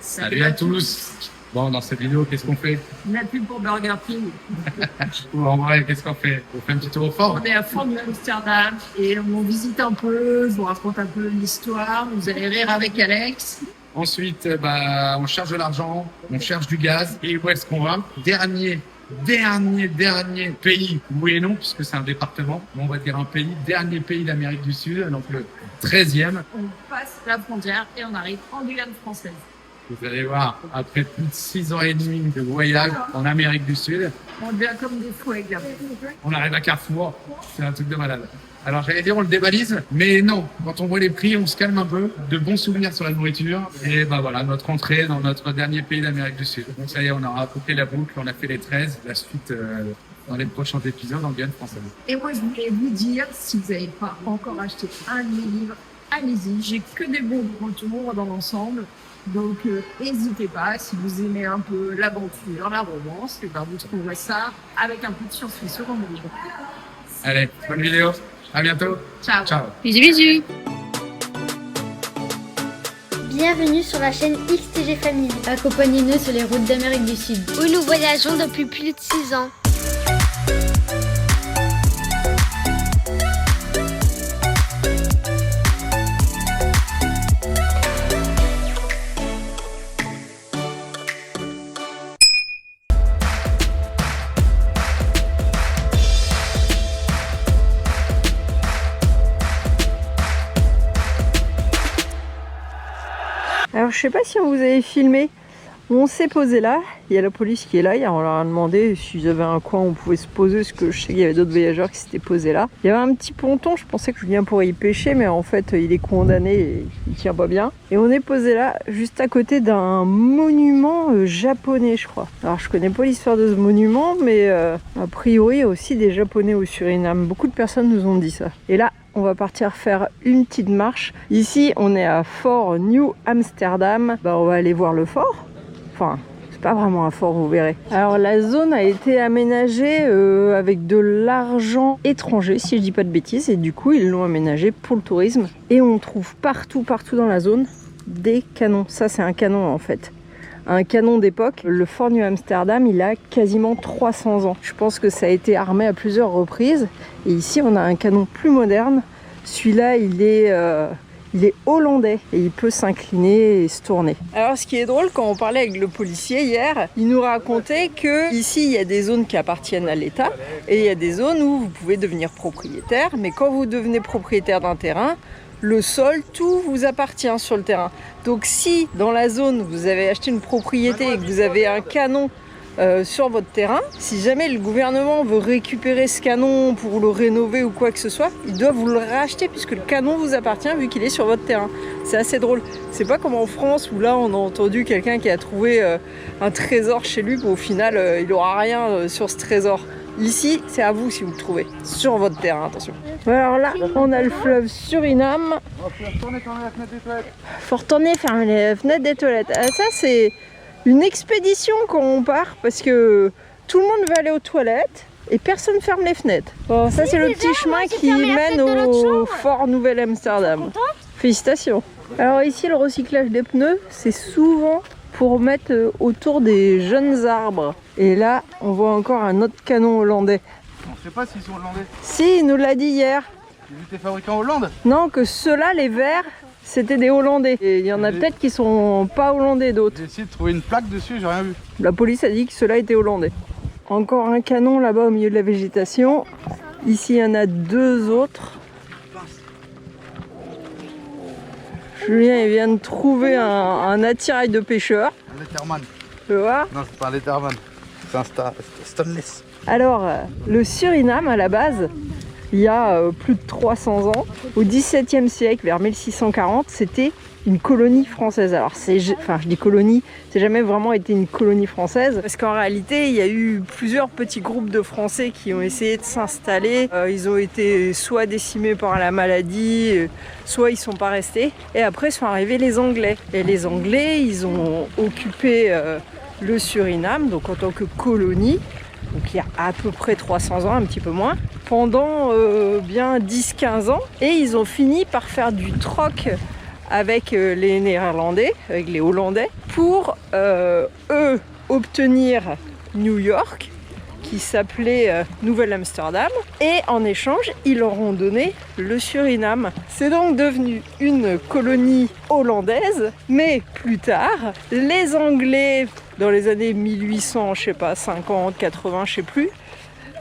Salut à tous. Bon, dans cette vidéo, qu'est-ce qu'on fait? La pub pour Burger King. Ou en vrai, qu'est-ce qu'on fait? On fait un petit tour au fort? On est à Fort de Amsterdam et on visite un peu, je vous raconte un peu l'histoire, vous allez rire avec Alex. Ensuite, on cherche de l'argent, on cherche du gaz. Et où est-ce qu'on va? Dernier pays, oui et non, puisque c'est un département, mais on va dire un pays, dernier pays d'Amérique du Sud, donc le 13e. On passe la frontière et on arrive en Guyane française. Vous allez voir, après plus de 6 ans et demi de voyage en Amérique du Sud, On devient comme des fous avec la pub. on arrive à Carrefour, c'est un truc de malade. Alors j'allais dire on le dévalise, mais non, quand on voit les prix, on se calme un peu, de bons souvenirs sur la nourriture, et voilà, notre entrée dans notre dernier pays d'Amérique du Sud. Donc ça y est, on aura bouclé la boucle, on a fait les 13, la suite dans les prochains épisodes en Guyane française. Et moi, je voulais vous dire, si vous n'avez pas encore acheté un de mes livres, allez-y. J'ai que des bons retours dans l'ensemble. Donc, n'hésitez pas. Si vous aimez un peu l'aventure, la romance, et ben, vous trouverez ça avec un peu de science-fiction dans mon livre. Allez, bonne vidéo, à bientôt. Ciao. Ciao. Bisous bisous. Bienvenue sur la chaîne XTG Family. Accompagnez-nous sur les routes d'Amérique du Sud, où nous voyageons depuis plus de 6 ans. Alors je sais pas si on vous avait filmé, on s'est posé là, il y a la police qui est là, on leur a demandé s'ils avaient un coin où on pouvait se poser, parce que je sais qu'il y avait d'autres voyageurs qui s'étaient posés là. Il y avait un petit ponton, je pensais que Julien pourrait y pêcher, mais en fait il est condamné et il tient pas bien. Et on est posé là, juste à côté d'un monument japonais je crois. Alors je connais pas l'histoire de ce monument, mais a priori il y a aussi des japonais au Suriname, beaucoup de personnes nous ont dit ça. Et là, on va partir faire une petite marche. Ici, on est à Fort New Amsterdam. On va aller voir le fort. Enfin, c'est pas vraiment un fort, vous verrez. Alors, la zone a été aménagée avec de l'argent étranger, si je dis pas de bêtises. Et du coup, ils l'ont aménagé pour le tourisme. Et on trouve partout dans la zone des canons. Ça, c'est un canon en fait. Un canon d'époque. Le Fort New Amsterdam, il a quasiment 300 ans. Je pense que ça a été armé à plusieurs reprises. Et ici, on a un canon plus moderne. Celui-là, il est hollandais et il peut s'incliner et se tourner. Alors, ce qui est drôle, quand on parlait avec le policier hier, il nous racontait que ici, il y a des zones qui appartiennent à l'État et il y a des zones où vous pouvez devenir propriétaire. Mais quand vous devenez propriétaire d'un terrain, le sol, tout vous appartient sur le terrain. Donc si dans la zone vous avez acheté une propriété et que vous avez un canon sur votre terrain, si jamais le gouvernement veut récupérer ce canon pour le rénover ou quoi que ce soit, il doit vous le racheter puisque le canon vous appartient vu qu'il est sur votre terrain. C'est assez drôle. C'est pas comme en France où là on a entendu quelqu'un qui a trouvé un trésor chez lui, mais au final il n'aura rien sur ce trésor. Ici, c'est à vous si vous le trouvez, sur votre terrain, attention. Alors là, on a le fleuve Suriname. Faut retourner fermer les fenêtres des toilettes. Ça, c'est une expédition quand on part, parce que tout le monde va aller aux toilettes et personne ferme les fenêtres. Bon, ça, c'est le petit chemin qui mène au Fort Nouvel Amsterdam. Félicitations. Alors ici, le recyclage des pneus, c'est souvent pour mettre autour des jeunes arbres. Et là, on voit encore un autre canon hollandais. On ne sait pas s'ils sont hollandais. Si, il nous l'a dit hier. Ils étaient fabriqués en Hollande. Non, que ceux-là, les verts, c'était des Hollandais. Et il y en a peut-être qui sont pas hollandais d'autres. J'ai essayé de trouver une plaque dessus, j'ai rien vu. La police a dit que ceux-là étaient hollandais. Encore un canon là-bas au milieu de la végétation. Ici, il y en a deux autres. Julien il vient de trouver un attirail de pêcheur. Un Letterman. Tu vois? Non, c'est pas un Letterman. C'est un Stainless. Alors, le Suriname, à la base, il y a plus de 300 ans, au XVIIe siècle, vers 1640, c'était une colonie française. Alors, je dis colonie, c'est jamais vraiment été une colonie française, parce qu'en réalité, il y a eu plusieurs petits groupes de Français qui ont essayé de s'installer. Ils ont été soit décimés par la maladie, soit ils sont pas restés. Et après, sont arrivés les Anglais. Et les Anglais, ils ont occupé le Suriname, donc en tant que colonie, donc il y a à peu près 300 ans, un petit peu moins, pendant bien 10-15 ans. Et ils ont fini par faire du troc avec les Néerlandais, avec les Hollandais, pour eux obtenir New York, qui s'appelait Nouvelle-Amsterdam, et en échange, ils leur ont donné le Suriname. C'est donc devenu une colonie hollandaise, mais plus tard, les Anglais, dans les années 1800, je sais pas, 50, 80, je sais plus,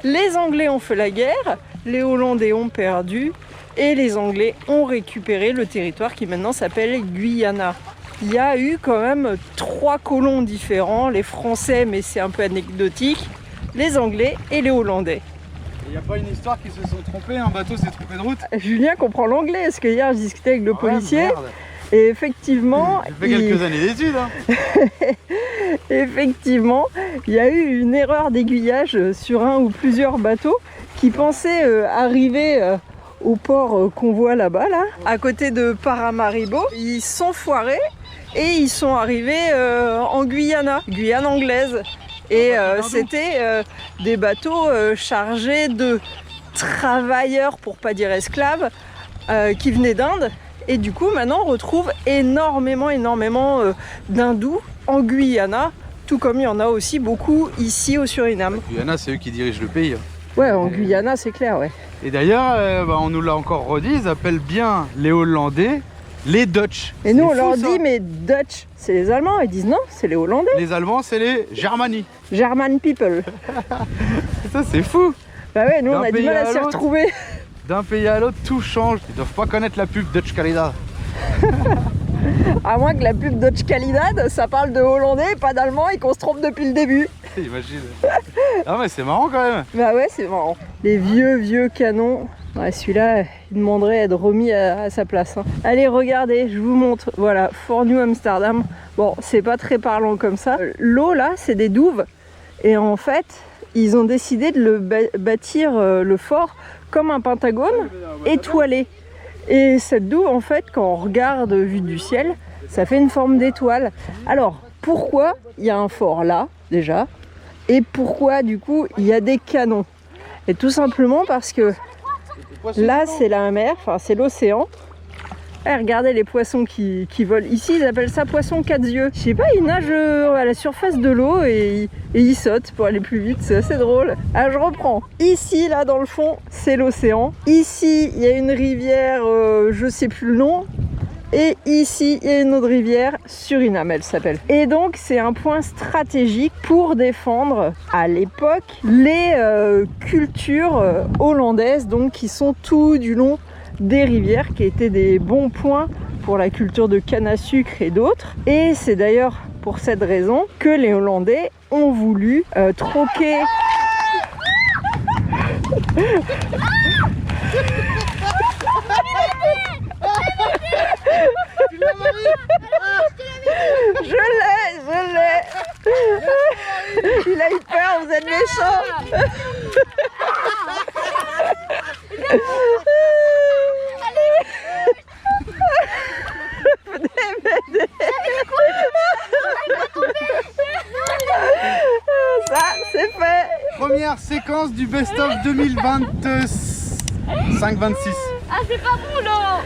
les Anglais ont fait la guerre, les Hollandais ont perdu, et les Anglais ont récupéré le territoire qui maintenant s'appelle Guyana. Il y a eu quand même 3 colons différents, les Français, mais c'est un peu anecdotique, les Anglais et les Hollandais. Il n'y a pas une histoire qu'ils se sont trompés, un bateau s'est trompé de route? Julien comprend l'anglais, parce que hier je discutais avec le policier, merde. et effectivement, J'ai fait quelques années d'études. Hein. effectivement, il y a eu une erreur d'aiguillage sur un ou plusieurs bateaux qui pensaient arriver au port qu'on voit là-bas, là, à côté de Paramaribo. Ils sont foirés et ils sont arrivés en Guyana, Guyane anglaise. Et c'était des bateaux chargés de travailleurs, pour pas dire esclaves, qui venaient d'Inde. Et du coup, maintenant, on retrouve énormément d'hindous en Guyana, tout comme il y en a aussi beaucoup ici au Suriname. Guyana, c'est eux qui dirigent le pays. Ouais, en Guyana, c'est clair, ouais. Et d'ailleurs, on nous l'a encore redit, ils appellent bien les Hollandais les Dutch. Et nous, on C'est leur fou, ça. dit, mais Dutch, c'est les Allemands. Ils disent non, c'est les Hollandais. Les Allemands, c'est les Germany. German people. Ça, c'est fou. Bah ouais, nous, on D'un a du pays mal à à s'y l'autre. retrouver. D'un pays à l'autre, tout change. Ils doivent pas connaître la pub Dutch Calida. À moins que la pub Dutch Calidad, ça parle de Hollandais, pas d'Allemand, et qu'on se trompe depuis le début. Imagine. Ah mais c'est marrant quand même. Bah ouais, c'est marrant. Les vieux canons. Ouais, celui-là, il demanderait à être remis à sa place. Hein. Allez, regardez, je vous montre. Voilà, Fort New Amsterdam. Bon, c'est pas très parlant comme ça. L'eau, là, c'est des douves. Et en fait, ils ont décidé de le bâtir, le fort, comme un pentagone étoilé. Et cette douve, en fait, quand on regarde vue du ciel, ça fait une forme d'étoile. Alors, pourquoi il y a un fort là, déjà? Et pourquoi, du coup, il y a des canons? Et tout simplement parce que là, c'est la mer, enfin, c'est l'océan. Eh, regardez les poissons qui volent. Ici, ils appellent ça poisson 4 yeux. Je sais pas, ils nagent à la surface de l'eau et ils sautent pour aller plus vite. C'est assez drôle. Alors, je reprends. Ici, là, dans le fond, c'est l'océan. Ici, il y a une rivière, je sais plus le nom. Et ici, il y a une autre rivière, Suriname, elle s'appelle. Et donc, c'est un point stratégique pour défendre, à l'époque, les cultures hollandaises, donc qui sont tout du long des rivières, qui étaient des bons points pour la culture de canne à sucre et d'autres. Et c'est d'ailleurs pour cette raison que les Hollandais ont voulu troquer... Je l'ai. Il a eu peur, vous êtes méchants. Ça, c'est fait. Première séquence du best-of 2025-26. Ah, c'est pas bon là.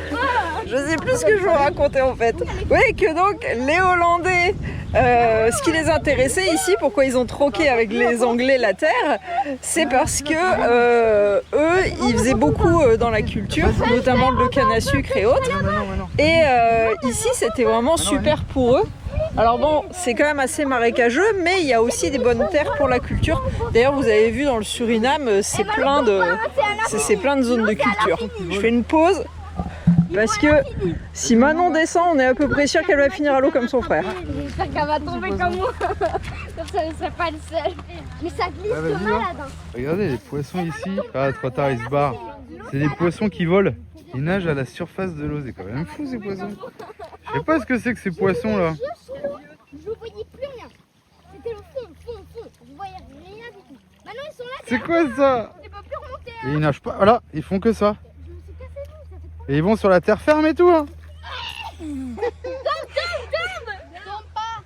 Je sais plus ce que je veux raconter en fait. Oui, que donc les Hollandais, ce qui les intéressait ici, pourquoi ils ont troqué avec les Anglais la terre, c'est parce que eux, ils faisaient beaucoup dans la culture, notamment le canne à sucre et autres. Et ici, c'était vraiment super pour eux. Alors bon, c'est quand même assez marécageux, mais il y a aussi des bonnes terres pour la culture. D'ailleurs, vous avez vu dans le Suriname, c'est plein de zones de culture. Je fais une pause parce que si Manon descend, on est à peu près sûr qu'elle va finir à l'eau comme son frère. J'espère qu'elle va tomber comme moi. Comme ça, ne serait pas le seul. Mais ça glisse de malade. Regardez les poissons ici. Ah, trop tard, ils se barrent. C'est des poissons qui volent. Ils nagent à la surface de l'eau. C'est quand même fou ces poissons. Je sais pas ce que c'est que ces poissons là. Je ne voyais plus rien. C'était le fond. Je voyais rien du tout. Maintenant ils sont là. C'est quoi ça? On ne peut plus remonter. Et ils nagent pas. Voilà, ils font que ça. Je me suis cassé le nez, ça fait Et ils vont sur la terre ferme et tout. Hein. Tombe pas.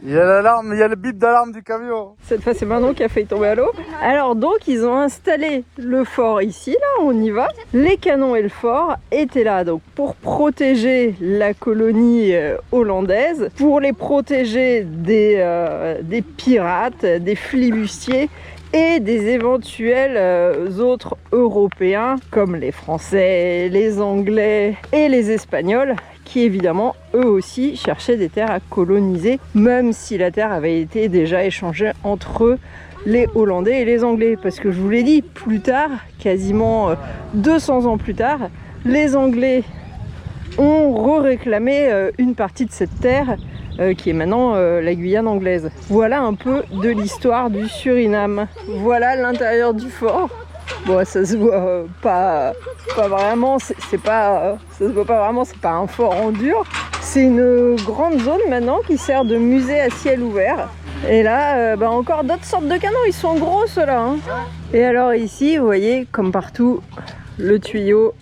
Il y a l'alarme, il y a le bip d'alarme du camion. Cette fois, c'est Manon qui a failli tomber à l'eau. Alors donc, ils ont installé le fort ici, là, on y va. Les canons et le fort étaient là donc pour protéger la colonie hollandaise, pour les protéger des pirates, des flibustiers et des éventuels autres Européens comme les Français, les Anglais et les Espagnols qui évidemment eux aussi cherchaient des terres à coloniser, même si la terre avait été déjà échangée entre les Hollandais et les Anglais. Parce que je vous l'ai dit, plus tard, quasiment 200 ans plus tard, les Anglais ont réclamé une partie de cette terre qui est maintenant la Guyane anglaise. Voilà un peu de l'histoire du Suriname. Voilà l'intérieur du fort. Bon, ça se voit pas vraiment, c'est pas, ça se voit pas vraiment, c'est pas un fort en dur. C'est une grande zone maintenant qui sert de musée à ciel ouvert. Et là, encore d'autres sortes de canons, ils sont gros ceux-là. Hein. Et alors ici, vous voyez, comme partout, le tuyau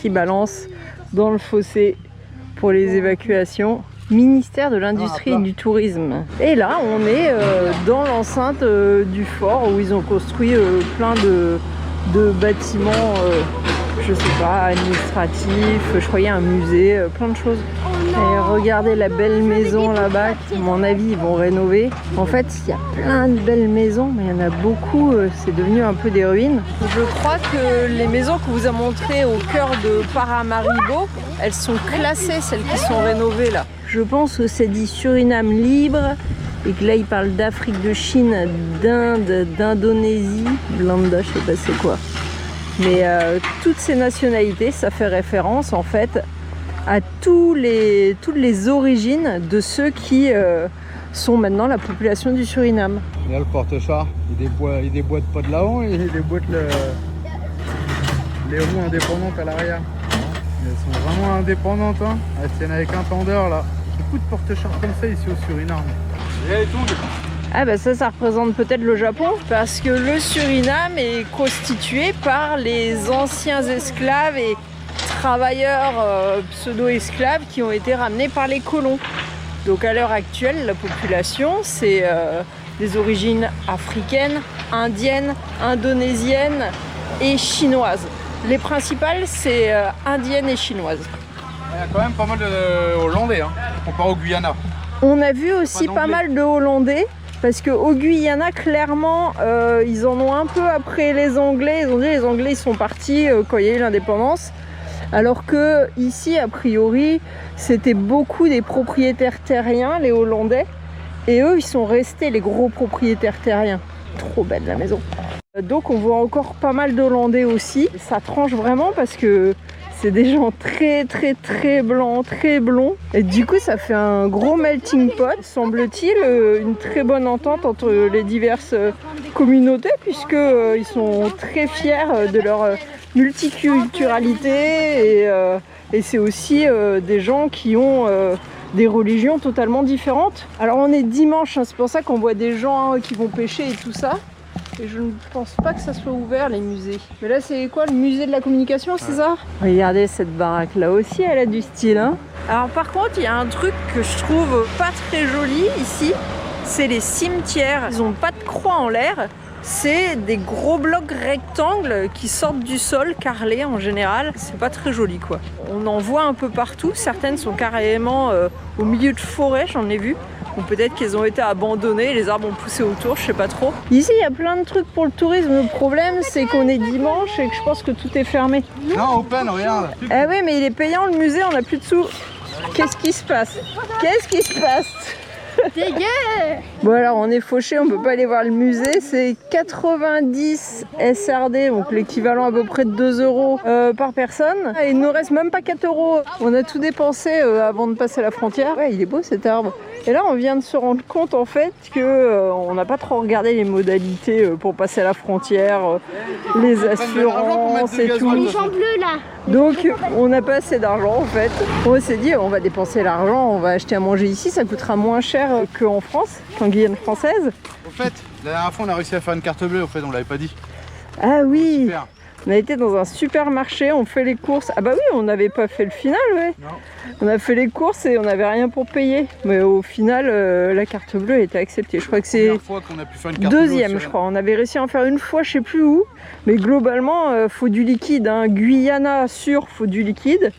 qui balance dans le fossé pour les évacuations. Ministère de l'Industrie et du Tourisme. Et là, on est dans l'enceinte du fort où ils ont construit plein de bâtiments, je sais pas, administratifs, je croyais un musée, plein de choses. Et regardez la belle maison là-bas, qui à mon avis ils vont rénover. En fait, il y a plein de belles maisons, mais il y en a beaucoup, c'est devenu un peu des ruines. Je crois que les maisons qu'on vous a montrées au cœur de Paramaribo, elles sont classées, celles qui sont rénovées là. Je pense que c'est dit Suriname libre et que là ils parlent d'Afrique, de Chine, d'Inde, d'Indonésie, Blanda, je sais pas c'est quoi. Mais toutes ces nationalités, ça fait référence en fait à toutes les origines de ceux qui sont maintenant la population du Suriname. Il y a le porte-char, il déboîte pas de là-haut, il déboîte les roues indépendantes à l'arrière. Elles sont vraiment indépendantes, hein. Elles tiennent avec un tendeur là. Beaucoup de porte-chars comme ça ici au Suriname. Et tout. Ah bah ça représente peut-être le Japon, parce que le Suriname est constitué par les anciens esclaves et travailleurs pseudo-esclaves qui ont été ramenés par les colons. Donc à l'heure actuelle, la population, c'est des origines africaines, indiennes, indonésiennes et chinoises. Les principales, c'est indiennes et chinoises. Il y a quand même pas mal de Hollandais, hein, comparé au Guyana. On a vu aussi pas mal de Hollandais, parce qu'au Guyana, clairement, ils en ont un peu après les Anglais. Ils ont dit les Anglais ils sont partis quand il y a eu l'indépendance. Alors que ici, a priori, c'était beaucoup des propriétaires terriens, les Hollandais. Et eux, ils sont restés les gros propriétaires terriens. Trop belle la maison. Donc on voit encore pas mal d'Hollandais aussi. Ça tranche vraiment parce que c'est des gens très très très blancs, très blonds. Et du coup ça fait un gros melting pot. Semble-t-il une très bonne entente entre les diverses communautés puisqu'ils sont très fiers de leur multiculturalité et c'est aussi des gens qui ont des religions totalement différentes. Alors on est dimanche, hein, c'est pour ça qu'on voit des gens qui vont pêcher et tout ça. Et je ne pense pas que ça soit ouvert les musées. Mais là c'est quoi, le musée de la communication, c'est ça? Regardez cette baraque là aussi, elle a du style. Hein. Alors par contre, il y a un truc que je trouve pas très joli ici, c'est les cimetières. Ils n'ont pas de croix en l'air. C'est des gros blocs rectangles qui sortent du sol, carrelés en général. C'est pas très joli quoi. On en voit un peu partout. Certaines sont carrément au milieu de forêts, j'en ai vu. Ou peut-être qu'elles ont été abandonnées, les arbres ont poussé autour, je sais pas trop. Ici, il y a plein de trucs pour le tourisme. Le problème, c'est qu'on est dimanche et que je pense que tout est fermé. Non, open, regarde. Ah oui, mais il est payant le musée, on n'a plus de sous. Qu'est-ce qui se passe? Qu'est-ce qui se passe? Bon alors on est fauché, on peut pas aller voir le musée, c'est 90 SRD, donc l'équivalent à peu près de 2 € par personne. Et il nous reste même pas 4 €. On a tout dépensé avant de passer la frontière. Ouais, il est beau cet arbre. Et là on vient de se rendre compte en fait que on n'a pas trop regardé les modalités pour passer la frontière, les assurances et tout. Les gens bleus là. Donc on n'a pas assez d'argent en fait. On s'est dit on va dépenser l'argent, on va acheter à manger ici, ça coûtera moins cher qu'en France, qu'en Guyane française. Au fait, la dernière fois on a réussi à faire une carte bleue, au fait on l'avait pas dit. Ah oui. Super. On a été dans un supermarché, on fait les courses. Ah bah oui, on n'avait pas fait le final, ouais. Non. On a fait les courses et on n'avait rien pour payer. Mais au final, la carte bleue a été acceptée. Je crois que c'est Première fois qu'on a pu faire une carte bleue au deuxième, je Suriname. crois. On avait réussi à en faire une fois, je sais plus où. Mais globalement, faut du liquide. Hein. Guyana, sûr, faut du liquide.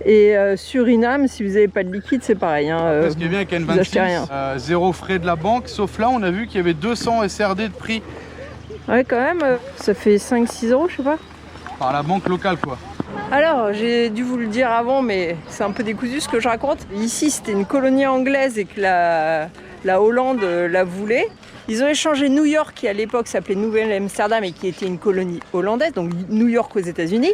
Et Suriname, si vous n'avez pas de liquide, c'est pareil. Hein. Ce qui est bien avec vous achetez rien. N26, zéro frais de la banque, sauf là on a vu qu'il y avait 200 SRD de prix Ouais, quand même, ça fait 5-6 euros, je sais pas. par la banque locale quoi. Alors, j'ai dû vous le dire avant, mais c'est un peu décousu ce que je raconte. Ici, c'était une colonie anglaise et que la Hollande la voulait. Ils ont échangé New York, qui à l'époque s'appelait Nouvelle-Amsterdam et qui était une colonie hollandaise, donc New York aux États-Unis,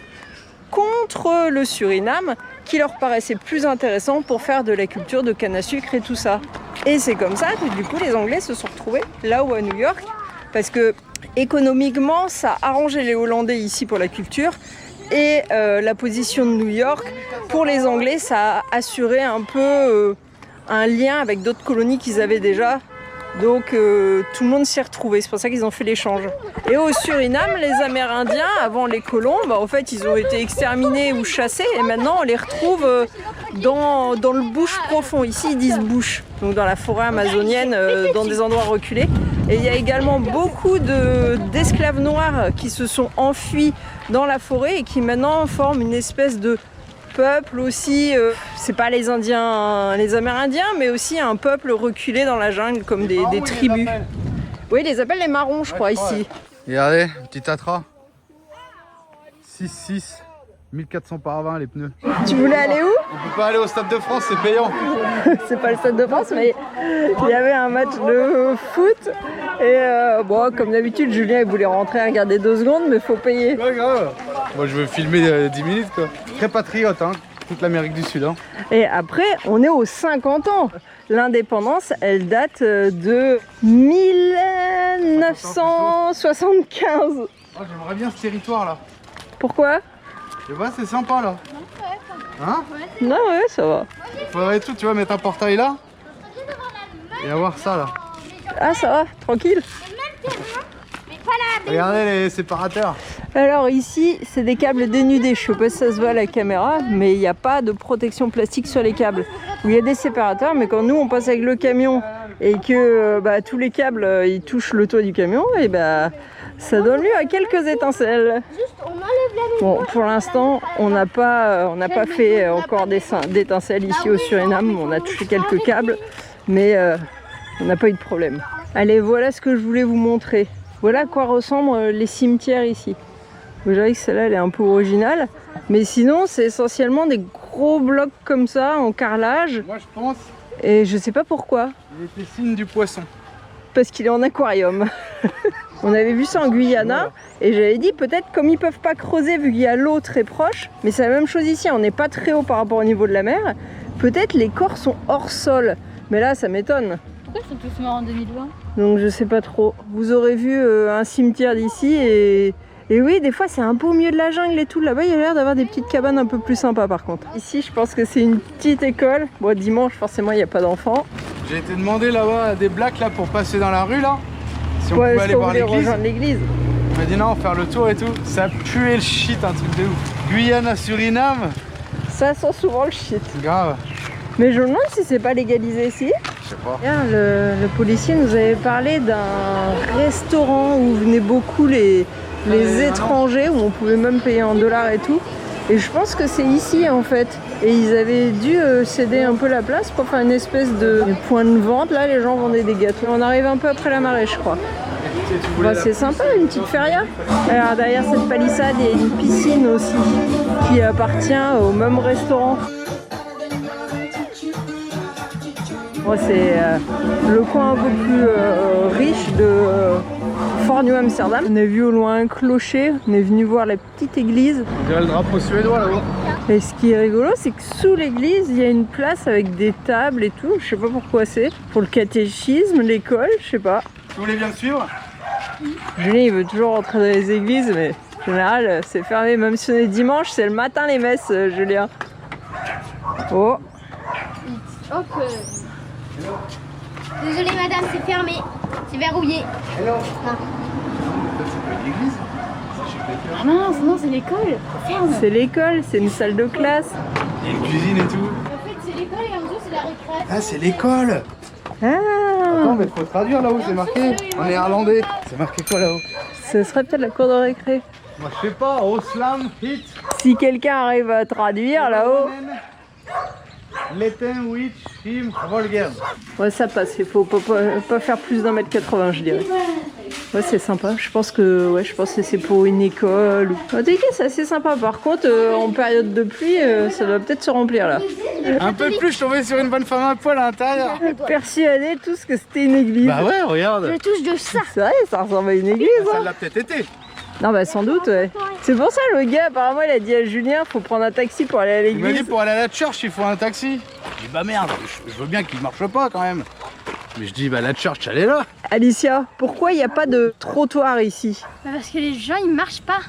contre le Suriname, qui leur paraissait plus intéressant pour faire de la culture de canne à sucre et tout ça. Et c'est comme ça que du coup, les Anglais se sont retrouvés là-haut à New York, parce que économiquement, ça arrangeait les Hollandais ici pour la culture. Et la position de New York, pour les Anglais, ça a assuré un peu un lien avec d'autres colonies qu'ils avaient déjà. Donc tout le monde s'y est retrouvé, c'est pour ça qu'ils ont fait l'échange. Et au Suriname, les Amérindiens, avant les colons, en fait ils ont été exterminés ou chassés et maintenant on les retrouve dans le bush profond. Ici ils disent bush, donc dans la forêt amazonienne, dans des endroits reculés. Et il y a également beaucoup d'esclaves noirs qui se sont enfuis dans la forêt et qui maintenant forment une espèce de peuple aussi, c'est pas les Indiens, les Amérindiens, mais aussi un peuple reculé dans la jungle comme des tribus. Oui, ils les appellent les marrons, je crois, ici. Regardez, petit Tatra. 6,6, 1400 par 20 les pneus. Tu voulais aller où? On peut pas aller au Stade de France, c'est payant. C'est pas le Stade de France, mais il y avait un match de foot. Et bon, comme d'habitude, Julien il voulait rentrer regarder 2 secondes, mais faut payer. Pas grave. Moi je veux filmer 10 minutes quoi. Très patriote, hein, toute l'Amérique du Sud. Hein. Et après, on est aux 50 ans. L'indépendance, elle date de 1975. Oh, j'aimerais bien ce territoire là. Pourquoi? Tu vois, c'est sympa là. Hein? Non, ouais, ça va. Faudrait tout, tu vois, mettre un portail là. Et avoir ça là. Ah, ça va, tranquille. Regardez les séparateurs. Alors ici, c'est des câbles dénudés. Je sais pas si ça se voit à la caméra, mais il n'y a pas de protection plastique sur les câbles. Il y a des séparateurs, mais quand nous on passe avec le camion et que tous les câbles ils touchent le toit du camion, et ça donne lieu à quelques étincelles. Bon, pour l'instant, on n'a pas fait encore d'étincelles ici au Suriname. On a touché quelques câbles, mais on n'a pas eu de problème. Allez, voilà ce que je voulais vous montrer. Voilà à quoi ressemblent les cimetières ici. Vous voyez que celle-là, elle est un peu originale. Mais sinon, c'est essentiellement des gros blocs comme ça, en carrelage. Moi je pense Et je sais pas pourquoi. qu'il était signe du poisson. Parce qu'il est en aquarium. On avait vu ça en Guyana. Et j'avais dit, peut-être comme ils peuvent pas creuser vu qu'il y a l'eau très proche. Mais c'est la même chose ici, on n'est pas très haut par rapport au niveau de la mer. Peut-être les corps sont hors sol. Mais là, ça m'étonne. Pourquoi ils sont tous morts en 2020? Donc je sais pas trop. Vous aurez vu un cimetière d'ici et oui, des fois c'est un peu au milieu de la jungle et tout. Là-bas, il y a l'air d'avoir des petites cabanes un peu plus sympas par contre. Ici, je pense que c'est une petite école. Bon, dimanche, forcément, il n'y a pas d'enfants. J'ai été demandé là-bas des blagues là pour passer dans la rue là. Si on Ouais, pouvait aller voir l'église. rejoindre l'église. On m'a dit non, faire le tour et tout. Ça puait le shit, un truc de ouf. Guyana, Suriname. Ça sent souvent le shit. Grave. Mais je me demande si c'est pas légalisé ici. Je sais pas. Le policier nous avait parlé d'un restaurant où venaient beaucoup les étrangers, où on pouvait même payer en dollars et tout. Et je pense que c'est ici en fait. Et ils avaient dû céder un peu la place pour faire une espèce de point de vente. Là, les gens vendaient des gâteaux. On arrive un peu après la marée, je crois. C'est sympa, une petite feria. Alors derrière cette palissade, il y a une piscine aussi qui appartient au même restaurant. Moi, c'est le coin un peu plus riche de Fort New Amsterdam. On a vu au loin un clocher, on est venu voir la petite église. On dirait le drapeau suédois là-haut. Et ce qui est rigolo, c'est que sous l'église, il y a une place avec des tables et tout. Je sais pas pourquoi c'est. Pour le catéchisme, l'école, je sais pas. Vous voulez bien me suivre? Julien, il veut toujours rentrer dans les églises, mais en général, c'est fermé. Même si on est dimanche, c'est le matin les messes, Julien. Oh. Hop. Désolée madame, c'est fermé. C'est verrouillé. Hello. C'est pas une église. Ah mince, non, c'est l'école. Ferme. C'est l'école, c'est une salle de classe. Il y a une cuisine et tout. En fait, c'est l'école et en dessous, c'est la récréation. Ah, c'est l'école. Ah, Attends, mais faut traduire là-haut, c'est marqué en néerlandais. C'est marqué quoi là-haut? ce serait peut-être la cour de récré. Moi je sais pas, Oslam, hit. Si quelqu'un arrive à traduire là-haut, Latin, witch, him, volgaire. ouais, ça passe. Il faut pas faire plus d'1m80, je dirais. Ouais, c'est sympa. Je pense que c'est pour une école. En tout cas, c'est assez sympa. Par contre, en période de pluie, ça doit peut-être se remplir là. Un peu plus, je tombais sur une bonne femme à poil à l'intérieur. Persuadé tous que c'était une église. Bah ouais, regarde. Je touche de ça. C'est vrai, ça ressemble à une église. Ça Hein. l'a peut-être été. Non, bah sans doute, ouais. C'est pour ça, le gars, apparemment, il a dit à Julien, faut prendre un taxi pour aller à Il m'a dit l'église. pour aller à la church, il faut un taxi. Je dis bah merde, je veux bien qu'il marche pas quand même. Mais je dis bah la church, elle est là. Alicia, pourquoi il n'y a pas de trottoir ici? Bah, parce que les gens, ils marchent pas.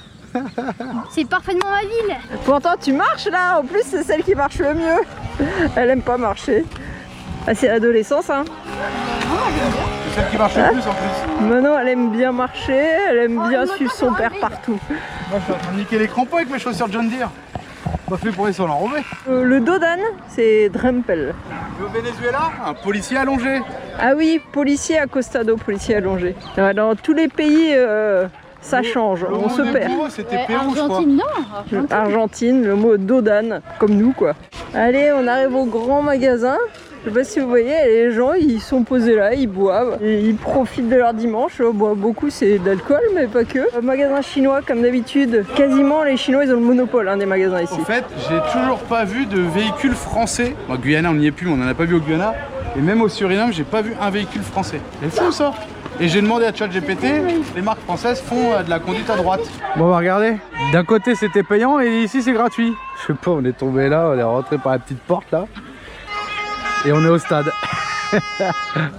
C'est parfaitement ma ville. Pourtant, tu marches là. En plus, c'est celle qui marche le mieux. Elle aime pas marcher. Ah, c'est l'adolescence, hein. C'est celle qui marche le plus en plus. Manon, elle aime bien marcher. Elle aime bien suivre son père partout. Moi je suis en train de niquer les crampons avec mes chaussures John Deere. Pas fait pour aller sur l'enrobé. Le Dodan, c'est Drempel. Au Venezuela, un policier allongé. Ah oui, policier accostado, policier allongé. Ouais, dans tous les pays, ça change. On se perd. C'était Pérou, je crois. Argentine, non. Argentine, le mot Dodan, comme nous quoi. Allez, on arrive au grand magasin. Je sais pas si vous voyez, les gens ils sont posés là, ils boivent, et ils profitent de leur dimanche. Bon, beaucoup c'est d'alcool, mais pas que. Magasin chinois comme d'habitude. Quasiment les Chinois ils ont le monopole des magasins ici. En fait, j'ai toujours pas vu de véhicule français. Bon, Guyana, on n'y est plus, mais on en a pas vu au Guyana. Et même au Suriname, j'ai pas vu un véhicule français. C'est fou ça. Et j'ai demandé à ChatGPT, les marques françaises font de la conduite à droite. Bon, bah regardez, d'un côté c'était payant et ici c'est gratuit. Je sais pas, on est tombé là, on est rentré par la petite porte là. Et on est au stade.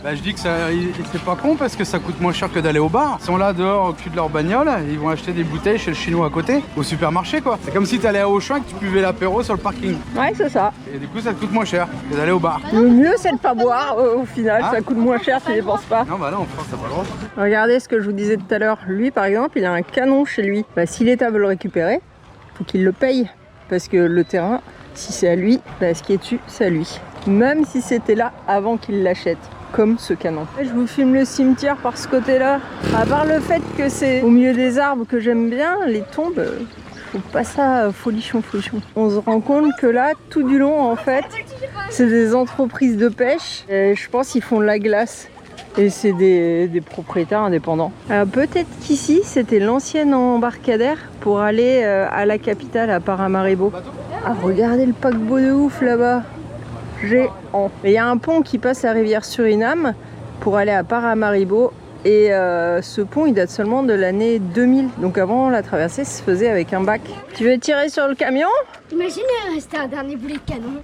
Bah, je dis que c'est pas con parce que ça coûte moins cher que d'aller au bar. Ils sont là dehors au cul de leur bagnole, ils vont acheter des bouteilles chez le chinois à côté, au supermarché quoi. C'est comme si t'allais à Auchan et que tu buvais l'apéro sur le parking. Ouais, c'est ça. Et du coup ça te coûte moins cher que d'aller au bar. Le mieux c'est de pas boire au final, Ah. ça coûte moins cher, tu dépenses pas. Non bah là en France t'as pas le droit. Regardez ce que je vous disais tout à l'heure. Lui par exemple, il a un canon chez lui. Bah, si l'État veut le récupérer, faut qu'il le paye. Parce que le terrain, si c'est à lui, bah, ce qui est dessus, c'est à lui. Même si c'était là avant qu'il l'achète. Comme ce canon. Je vous filme le cimetière par ce côté-là. À part le fait que c'est au milieu des arbres que j'aime bien, les tombes, je trouve pas ça folichon. On se rend compte que là, tout du long, en fait, c'est des entreprises de pêche. Et je pense qu'ils font de la glace. Et c'est des propriétaires indépendants. Peut-être qu'ici, c'était l'ancienne embarcadère pour aller à la capitale, à Paramaribo. Ah, regardez le paquebot de ouf là-bas. Géant. Il y a un pont qui passe la rivière Suriname pour aller à Paramaribo. Et ce pont, il date seulement de l'année 2000. Donc avant, la traversée se faisait avec un bac. Tu veux tirer sur le camion? Imagine, il restait un dernier boulet de canon.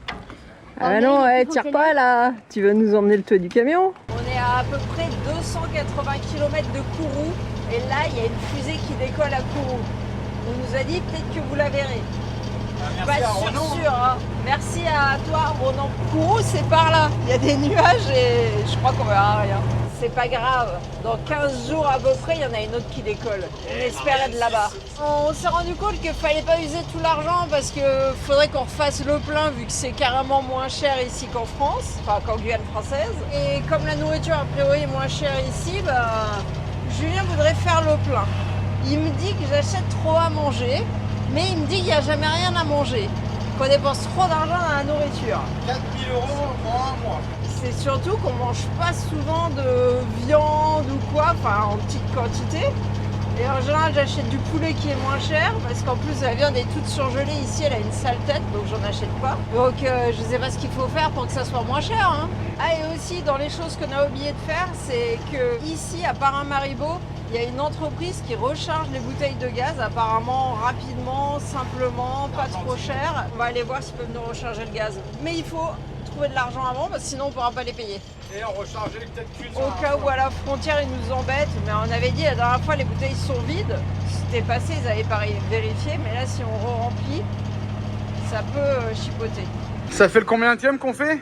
Ah non, ouais, tire pas là. Tu vas nous emmener le toit du camion? On est à peu près 280 km de Kourou et là il y a une fusée qui décolle à Kourou. On nous a dit peut-être que vous la verrez. Pas sûr, hein. Merci à toi Ronan. Kourou c'est par là, il y a des nuages et je crois qu'on verra rien. C'est pas grave, dans 15 jours à peu près il y en a une autre qui décolle. On espère être là-bas. On s'est rendu compte qu'il fallait pas user tout l'argent parce que faudrait qu'on refasse le plein vu que c'est carrément moins cher ici qu'en France, enfin qu'en Guyane française. Et comme la nourriture a priori est moins chère ici, Julien voudrait faire le plein. Il me dit que j'achète trop à manger, mais il me dit qu'il n'y a jamais rien à manger, qu'on dépense trop d'argent dans la nourriture. 4 000 € en un mois. C'est surtout qu'on mange pas souvent de viande ou quoi, enfin en petite quantité. Et en général, j'achète du poulet qui est moins cher parce qu'en plus la viande est toute surgelée ici, elle a une sale tête, donc j'en achète pas. Donc je sais pas ce qu'il faut faire pour que ça soit moins cher. Hein. Ah, et aussi dans les choses qu'on a oublié de faire, c'est que ici à Paramaribo, il y a une entreprise qui recharge les bouteilles de gaz, apparemment rapidement, simplement, pas trop cher. On va aller voir s'ils peuvent nous recharger le gaz. Mais il faut trouver de l'argent avant parce que sinon on ne pourra pas les payer. Et on rechargeait peut-être qu'une Au cas où à la frontière ils nous embêtent, mais on avait dit la dernière fois les bouteilles sont vides. C'était passé, ils avaient pareil vérifié, mais là si on re-remplit, ça peut chipoter. Ça fait le combienième qu'on fait?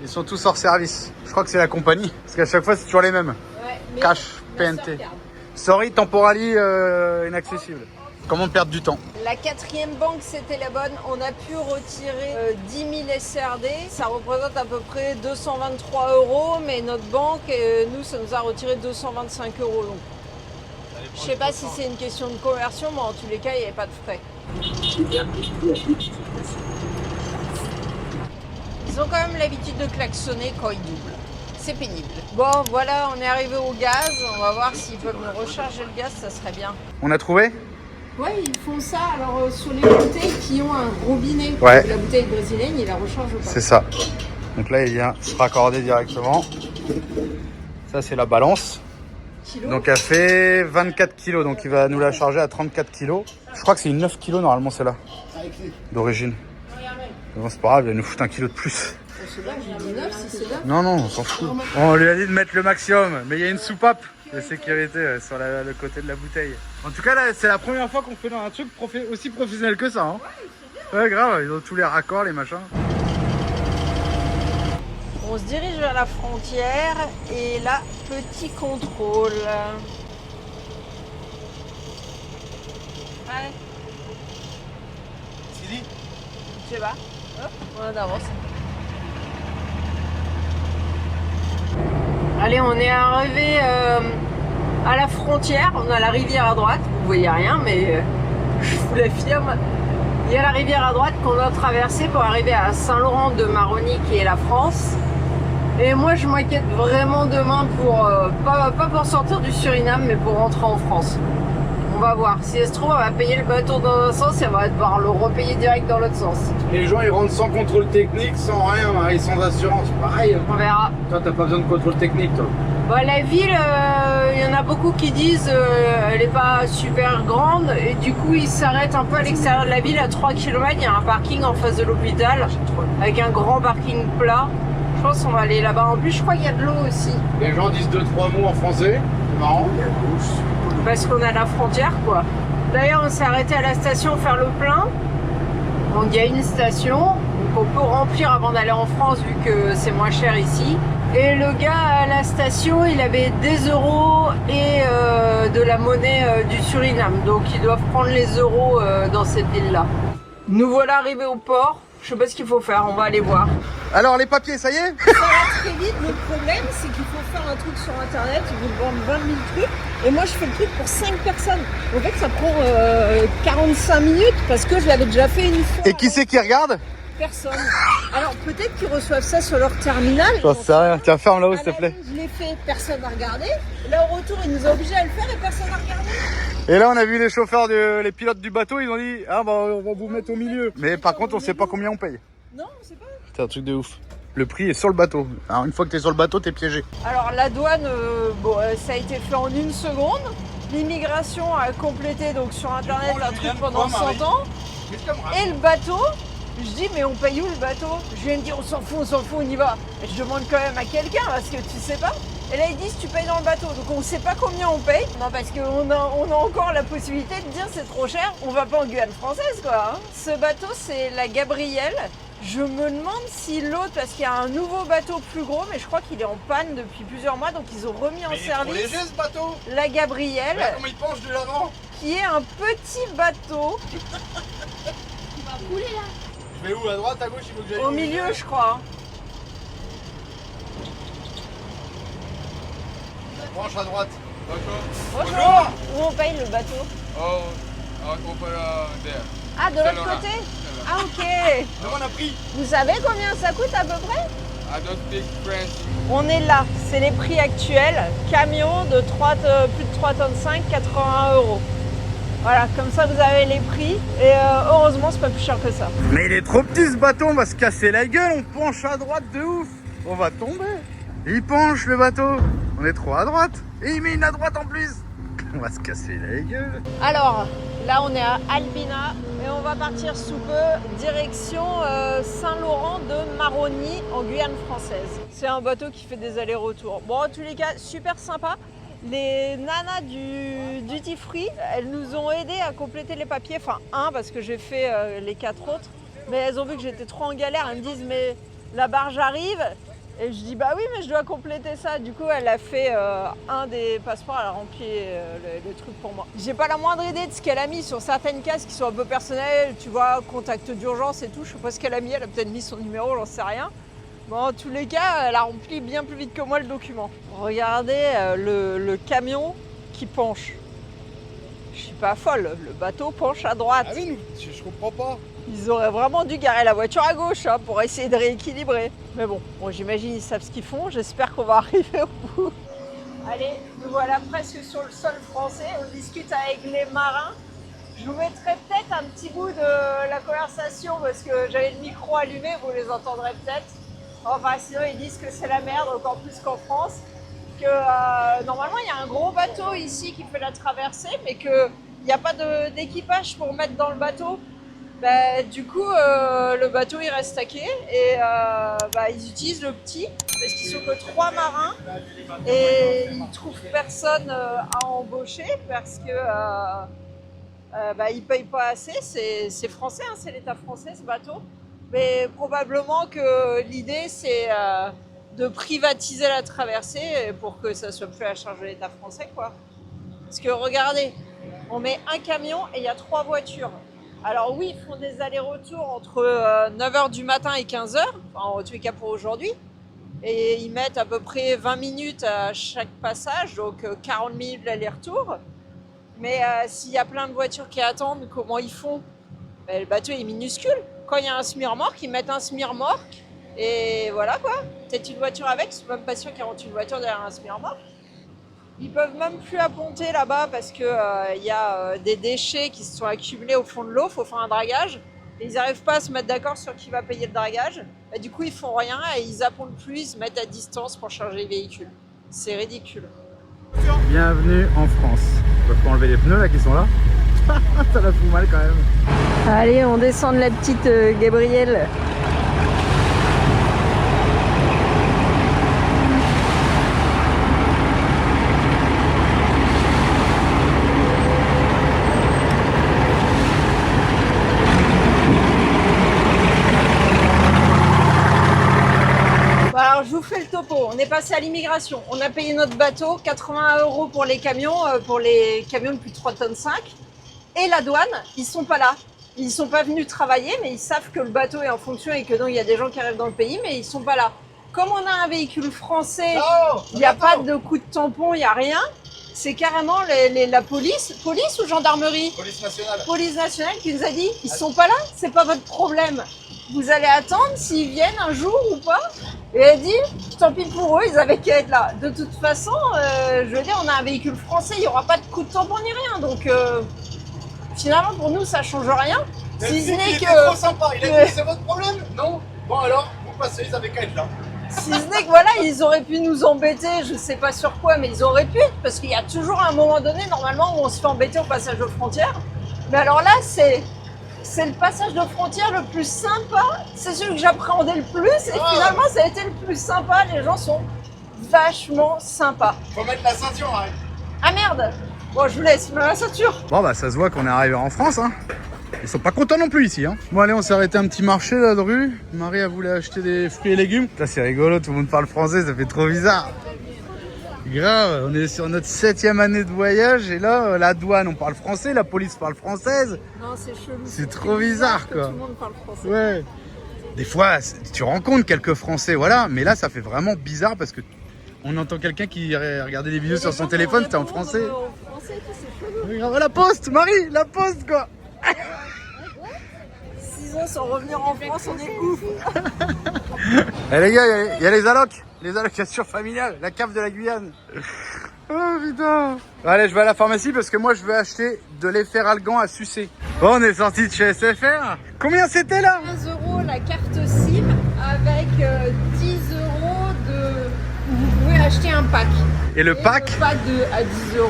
Ils sont tous hors service. Je crois que c'est la compagnie. Parce qu'à chaque fois c'est toujours les mêmes. Ouais, mais Cash, la PNT. sauvegarde. Sorry, temporally inaccessible. Comment perdre du temps? La quatrième banque, c'était la bonne. On a pu retirer 10 000 SRD. Ça représente à peu près 223 €. Mais notre banque, nous, ça nous a retiré 225 €. Donc, je sais pas si c'est une question de conversion, mais en tous les cas, il n'y avait pas de frais. Ils ont quand même l'habitude de klaxonner quand ils doublent. C'est pénible. Bon, voilà, on est arrivé au gaz. On va voir s'ils peuvent nous recharger le gaz, ça serait bien. On a trouvé? Ouais, ils font ça. Alors, sur les bouteilles qui ont un robinet, ouais. La bouteille brésilienne, ils la rechargent pas. C'est ça. Donc là, il vient se raccorder directement. Ça, c'est la balance. Kilo. Donc, elle fait 24 kg. Donc, il va nous la charger à 34 kg. Je crois que c'est une 9 kg normalement, celle-là. D'origine. Bon, c'est pas grave, il va nous foutre 1 kg de plus. Non, on s'en fout. On lui a dit de mettre le maximum. Mais il y a une soupape de sécurité sur le côté de la bouteille. En tout cas, là, c'est la première fois qu'on fait dans un truc aussi professionnel que ça. Hein. Ouais, grave, ils ont tous les raccords, les machins. On se dirige vers la frontière et là, petit contrôle. Ouais. C'est dit? Je sais pas. Hop, on avance. Allez, on est arrivé à la frontière. On a la rivière à droite. Vous voyez rien, mais je vous l'affirme. Il y a la rivière à droite qu'on doit traverser pour arriver à Saint-Laurent-de-Maroni, qui est la France. Et moi, je m'inquiète vraiment demain pour pas pour sortir du Suriname, mais pour rentrer en France. On va voir. Si elle se trouve, on va payer le bateau dans un sens et on va devoir le repayer direct dans l'autre sens. Les gens, ils rentrent sans contrôle technique, sans rien, et sans assurance. Pareil. On verra. Toi, t'as pas besoin de contrôle technique, toi. Bon, la ville, il y en a beaucoup qui disent elle n'est pas super grande et du coup ils s'arrêtent un peu à l'extérieur de la ville à 3 km. Il y a un parking en face de l'hôpital avec un grand parking plat. Je pense qu'on va aller là-bas. En plus, je crois qu'il y a de l'eau aussi. Les gens disent 2-3 mots en français. C'est marrant. Parce qu'on a la frontière, quoi. D'ailleurs, on s'est arrêté à la station faire le plein. Donc il y a une station qu'on peut remplir avant d'aller en France vu que c'est moins cher ici. Et le gars à la station, il avait des euros et de la monnaie du Suriname. Donc ils doivent prendre les euros dans cette ville-là. Nous voilà arrivés au port. Je sais pas ce qu'il faut faire, on va aller voir. Alors les papiers, ça y est? Ça va très vite. Le problème, c'est qu'il faut faire un truc sur internet. Ils vous vendent 20 000 trucs. Et moi, je fais le truc pour 5 personnes. En fait, ça prend 45 minutes parce que je l'avais déjà fait une fois. Et qui c'est qui regarde? Personne. Alors peut-être qu'ils reçoivent ça sur leur terminal. J'en sais rien. Tiens, ferme là-haut, s'il te plaît. Je l'ai fait, personne n'a regardé. Là, au retour, ils nous ont obligés à le faire et personne n'a regardé. Et là, on a vu les chauffeurs, les pilotes du bateau, ils ont dit ah bah on va vous mettre au milieu. Mais par contre, on sait pas combien on paye. Non, on sait pas. C'est un truc de ouf. Le prix est sur le bateau. Alors une fois que t'es sur le bateau, t'es piégé. Alors la douane, ça a été fait en 1 seconde. L'immigration a complété donc sur internet un truc pendant 100 ans. Et le bateau, je dis mais on paye où le bateau? Je viens de dire on s'en fout, on y va. Et je demande quand même à quelqu'un parce que tu sais pas. Et là ils disent tu payes dans le bateau. Donc on sait pas combien on paye. Non parce qu'on a encore la possibilité de dire c'est trop cher. On va pas en Guyane française quoi. Hein. Ce bateau c'est la Gabrielle. Je me demande si l'autre, parce qu'il y a un nouveau bateau plus gros, mais je crois qu'il est en panne depuis plusieurs mois, donc ils ont remis en service léger, ce bateau. la Gabrielle, Comment il penche de l'avant? qui est un petit bateau. Il va rouler là. Je vais où? À droite, à gauche? Il faut que j'aille Au milieu, je crois. Branche à droite. Bonjour. Où on paye le bateau? Ah, de l'autre côté? Ah, ok. On a pris. Vous savez combien ça coûte à peu près? On est là, c'est les prix actuels. Camion de plus de 3,5 tonnes, 81 €. Voilà, comme ça vous avez les prix. Et heureusement, c'est pas plus cher que ça. Mais il est trop petit ce bateau, on va se casser la gueule. On penche à droite de ouf. On va tomber. Il penche le bateau. On est trop à droite. Et il met une à droite en plus. On va se casser la gueule. Alors, là on est à Albina et on va partir sous peu direction Saint-Laurent de Maroni en Guyane française. C'est un bateau qui fait des allers-retours. Bon, en tous les cas, super sympa. Les nanas du Duty Free, elles nous ont aidé à compléter les papiers. Enfin, parce que j'ai fait les 4 autres. Mais elles ont vu que j'étais trop en galère. Elles me disent, mais la barge arrive. Et je dis, bah oui, mais je dois compléter ça. Du coup, elle a fait un des passeports, elle a rempli le truc pour moi. J'ai pas la moindre idée de ce qu'elle a mis sur certaines cases qui sont un peu personnelles, tu vois, contact d'urgence et tout. Je sais pas ce qu'elle a mis, elle a peut-être mis son numéro, j'en sais rien. Bon, en tous les cas, elle a rempli bien plus vite que moi le document. Regardez le camion qui penche. Je suis pas folle, le bateau penche à droite. Ah oui, je comprends pas. Ils auraient vraiment dû garer la voiture à gauche hein, pour essayer de rééquilibrer. Mais bon, j'imagine ils savent ce qu'ils font. J'espère qu'on va arriver au bout. Allez, nous voilà presque sur le sol français. On discute avec les marins. Je vous mettrai peut-être un petit bout de la conversation parce que j'avais le micro allumé, vous les entendrez peut-être. Enfin, sinon ils disent que c'est la merde, encore plus qu'en France. Que normalement il y a un gros bateau ici qui fait la traversée, mais qu'il n'y a pas d'équipage pour mettre dans le bateau. Bah, du coup, le bateau il reste taqué et ils utilisent le petit parce qu'ils sont que 3 marins et ils trouvent personne à embaucher parce que ils payent pas assez. C'est français, hein, c'est l'État français ce bateau. Mais probablement que l'idée c'est de privatiser la traversée pour que ça soit plus à la charge de l'État français, quoi. Parce que regardez, on met un camion et il y a 3 voitures. Alors oui, ils font des allers-retours entre 9h du matin et 15h, en tous les cas pour aujourd'hui. Et ils mettent à peu près 20 minutes à chaque passage, donc 40 minutes l'aller-retour. Mais s'il y a plein de voitures qui attendent, comment ils font? Le bateau est minuscule. Quand il y a un semi-remorque, ils mettent un semi-remorque. Et voilà quoi. Peut-être une voiture avec, je suis même pas sûr qu'il y ait une voiture derrière un semi-remorque. Ils peuvent même plus apponter là-bas parce que y a des déchets qui se sont accumulés au fond de l'eau, il faut faire un dragage. Et ils n'arrivent pas à se mettre d'accord sur qui va payer le dragage. Et du coup, ils font rien et ils appontent plus, ils se mettent à distance pour charger les véhicules. C'est ridicule. Bienvenue en France. On peut enlever les pneus là qui sont là. Ça la fout mal quand même. Allez, on descend de la petite Gabrielle. Alors, je vous fais le topo. On est passé à l'immigration. On a payé notre bateau, 80 € pour les camions de plus de 3 tonnes 5. Et la douane, ils sont pas là. Ils sont pas venus travailler, mais ils savent que le bateau est en fonction et que donc il y a des gens qui arrivent dans le pays, mais ils sont pas là. Comme on a un véhicule français, il n'y a pas de coup de tampon, il n'y a rien. C'est carrément la police ou gendarmerie? Police nationale. Police nationale qui nous a dit, ils sont pas là, c'est pas votre problème. Vous allez attendre s'ils viennent un jour ou pas. Et elle dit, tant pis pour eux, ils avaient qu'à être là. De toute façon, je veux dire, on a un véhicule français, il n'y aura pas de coup de tampon ni rien. Donc finalement, pour nous, ça change rien. Si ce n'est que... trop sympa, il a dit, c'est votre problème? Non? Bon alors, vous passez, ils avaient qu'à être là. Si ce n'est que voilà, ils auraient pu nous embêter, je sais pas sur quoi, mais ils auraient pu, parce qu'il y a toujours un moment donné, normalement, où on se fait embêter au passage de frontière. Mais alors là, c'est le passage de frontière le plus sympa, c'est celui que j'appréhendais le plus, et finalement, ça a été le plus sympa, les gens sont vachement sympas. Faut mettre la ceinture, hein. Ah merde! Bon, je vous laisse, je mets la ceinture. Bon bah ça se voit qu'on est arrivé en France, hein. Ils sont pas contents non plus ici, hein. Bon allez, on s'est arrêté un petit marché là de rue. Marie a voulu acheter des fruits et légumes. Là c'est rigolo, tout le monde parle français, ça fait trop bizarre. Grave, on est sur notre 7e année de voyage et là, la douane, on parle français, la police parle française. Non, c'est chelou. C'est trop bizarre, quoi. Tout le monde parle français. Ouais. Des fois, tu rencontres quelques Français, voilà, mais là, ça fait vraiment bizarre parce que on entend quelqu'un qui regardait des vidéos sur son téléphone, c'était en français. En français, c'est chelou. Oh, la poste, Marie, la poste, quoi. 6 ans sans revenir en France, on est ouf. Eh les gars, il y a les allocations familiales, la cave de la Guyane. Oh putain. Allez, je vais à la pharmacie parce que moi je veux acheter de l'efferalgan à sucer. Bon, on est sorti de chez SFR. Combien c'était là? 15 € la carte SIM avec 10 € de... Vous pouvez acheter un pack. Et le pack? Le pack à 10 €,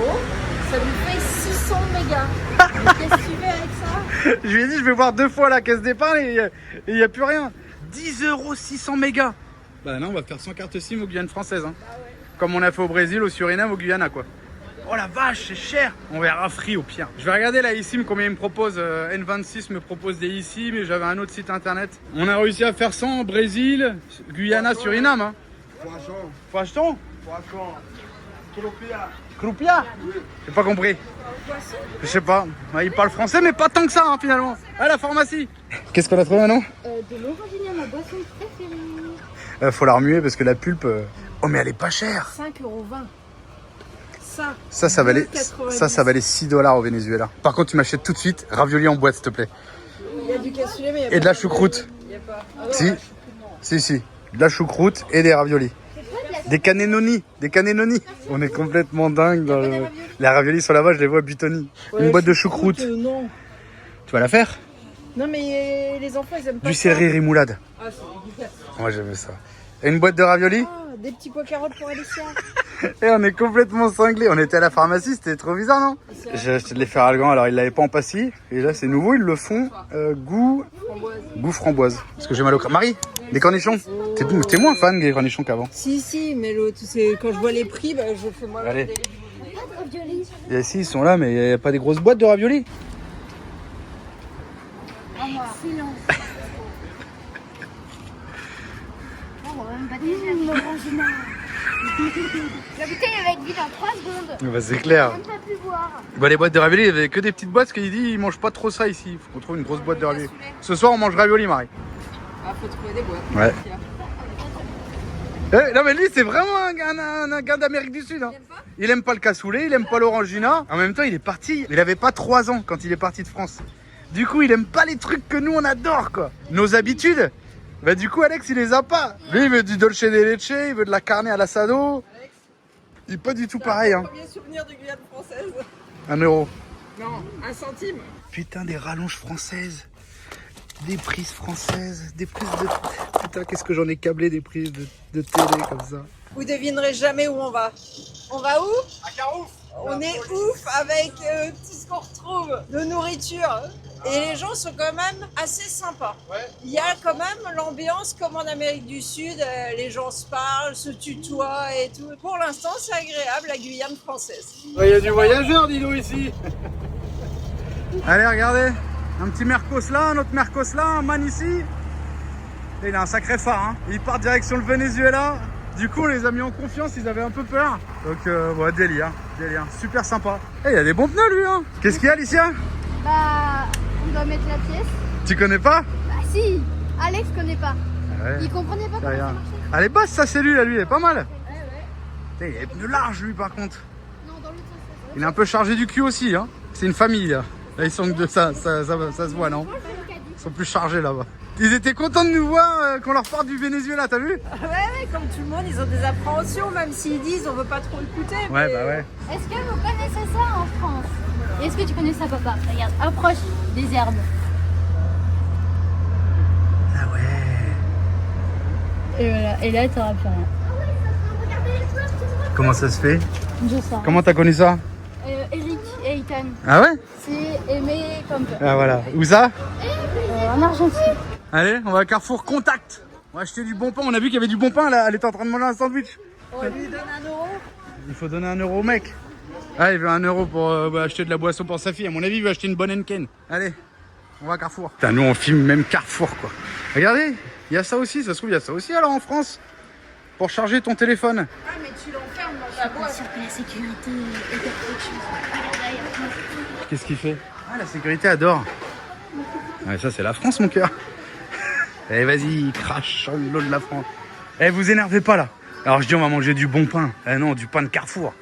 ça vous fait 600 mégas. Qu'est-ce que tu fais avec ça? Je lui ai dit, je vais voir 2 fois la caisse d'épargne et il n'y a plus rien. 10 €, 600 mégas. Bah non, on va faire 100 cartes SIM aux Guyanes françaises. Hein. Bah ouais. Comme on a fait au Brésil, au Suriname, au Guyana, quoi. Oh la vache, c'est cher. On verra Free au pire. Je vais regarder la eSIM combien il me propose. N26 me propose des eSIM et j'avais un autre site internet. On a réussi à faire 100 au Brésil, Guyana, Suriname. Hein. Poisson. Croupia. J'ai pas compris. Je sais pas. Il parle français, mais pas tant que ça, hein, finalement. À la pharmacie. Qu'est-ce qu'on a trouvé maintenant? De l'orangina, ma boisson préférée. Faut la remuer parce que la pulpe... Oh, mais elle est pas chère. 5,20 €. Ça valait 6 $ au Venezuela. Par contre, tu m'achètes tout de suite ravioli en boîte, s'il te plaît. Il y a du cassoulet, mais il y a Et de la choucroute. Si. De la choucroute et des raviolis. Des cannelloni. On est complètement dingue dans le... Les raviolis sont là-bas, je les vois butoni. Une boîte de choucroute. Non. Tu vas la faire? Non, mais les enfants, ils aiment pas Du ça. céleri remoulade. Ah, c'est dégueulasse. Moi, j'aime ça. Et une boîte de raviolis? Ah, des petits pois carottes pour Alicia. Et on est complètement cinglés. On était à la pharmacie, c'était trop bizarre, non? J'ai acheté de les Feralgan, alors ils l'avaient pas en pastilles. Et là, c'est nouveau, ils le font goût framboise. Parce que j'ai mal au crâne. Marie, des cornichons? T'es moins fan des cornichons qu'avant. Si, mais quand je vois les prix, bah, je fais moi. Allez. Et ici, ils sont là, mais il n'y a pas des grosses boîtes de raviolis? Silence. L'orangina. La bouteille va être vide en 3 secondes. Bah, c'est clair. Même pas pu boire. Bah, les boîtes de raviolis, il y avait que des petites boîtes, parce qu'il dit ils mangent pas trop ça ici. Il faut qu'on trouve une grosse boîte de raviolis. Ce soir, on mange raviolis, Marie. Ah, faut trouver des boîtes. Ouais. Non, mais lui, c'est vraiment un gars d'Amérique du Sud. Hein. Il aime pas le cassoulet, il aime pas l'orangina. En même temps, il est parti. Il avait pas 3 ans quand il est parti de France. Du coup, il aime pas les trucs que nous, on adore, quoi. Nos habitudes. Bah, du coup, Alex, il les a pas. Lui, il veut du dolce de leche, il veut de la carne à l'assado. Il est pas du tout pareil, hein. Premier souvenir de Guyane française. 1 €. Non, 1 centime. Putain, des rallonges françaises. Des prises françaises. Des prises de... Putain, qu'est-ce que j'en ai câblé des prises de télé comme ça. Vous devinerez jamais où on va. On va où? À Carouf. On est ouf avec tout ce qu'on retrouve de nourriture. Et les gens sont quand même assez sympas. Il y a quand même l'ambiance comme en Amérique du Sud. Les gens se parlent, se tutoient et tout. Pour l'instant, c'est agréable, la Guyane française. Il y a du voyageur, dis-nous, ici. Allez, regardez. Un petit Mercos là, un autre Mercos là, un man ici. Et il a un sacré phare. Hein. Il part direction le Venezuela. Du coup, on les a mis en confiance, ils avaient un peu peur. Donc, ouais, délire. Super sympa. Et il y a des bons pneus, lui. Hein. Qu'est-ce qu'il y a, Alicia? Bah, on doit mettre la pièce. Tu connais pas? Bah si, Alex connaît pas. Ouais. Il comprenait pas comment ça marchait. Elle est basse, sa cellule, lui, elle est pas mal. Putain, il a les pneus larges, lui, par contre. Non, dans l'autre sens. Il est un peu chargé du cul aussi. Hein. C'est une famille, là. Là, ils sont que de ça se voit, non? Ils sont plus chargés, là-bas. Ils étaient contents de nous voir qu'on leur parle du Venezuela, t'as vu? Ouais, comme tout le monde, ils ont des appréhensions, même s'ils disent on veut pas trop écouter. Ouais, bah ouais. Est-ce que vous connaissez ça en France? Est-ce que tu connais ça, papa? Regarde, approche des herbes. Ah ouais. Et voilà, et là, t'auras plus rien. Comment ça se fait? Je sais. Comment t'as connu ça? Eric et Ethan. Ah ouais? C'est aimé comme ça. Ah voilà. Où ça? En Argentine. Allez, on va à Carrefour Contact. On va acheter du bon pain. On a vu qu'il y avait du bon pain là. Elle était en train de manger un sandwich. On lui donne 1 €. Il faut donner 1 € au mec. Ah, il veut 1 € pour acheter de la boisson pour sa fille. À mon avis, il veut acheter une bonne Henken. Allez, on va à Carrefour. Putain, nous on filme même Carrefour quoi. Regardez, il y a ça aussi. Ça se trouve, il y a ça aussi alors en France. Pour charger ton téléphone. Ah, mais tu l'enfermes dans ta boîte. Sûr que la sécurité est quelque chose. Qu'est-ce qu'il fait? Ah, la sécurité adore. Ouais, ça c'est la France mon cœur. Allez, vas-y, crache sur l'eau de la France. Eh, vous énervez pas là. Alors je dis on va manger du bon pain. Eh non, du pain de Carrefour.